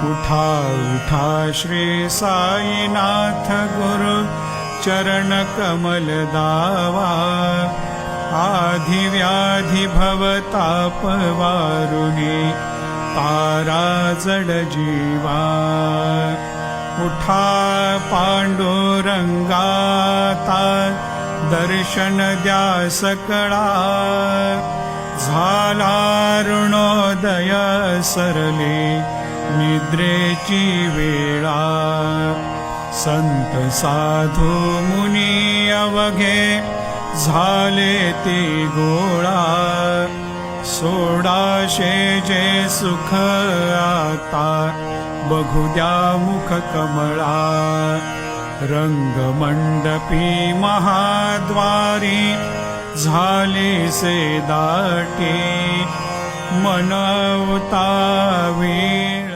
उठा उठा श्री साईनाथ गुरु चरण कमल दावा, आधि व्याधि भवताप वारुणे तारा जड जीवा। उठा पांडुरंगाता दर्शन द्या सकळा, झाला ऋणोदय सरले निद्रेची वेळा। संत साधू मुनी अवघे झाले ते गोळा, सोडाशे जे सुख आता बघू द्या मुख कमळा। रंगमंडपी महाद्वारी झाले से दाटे, मनवता वेळ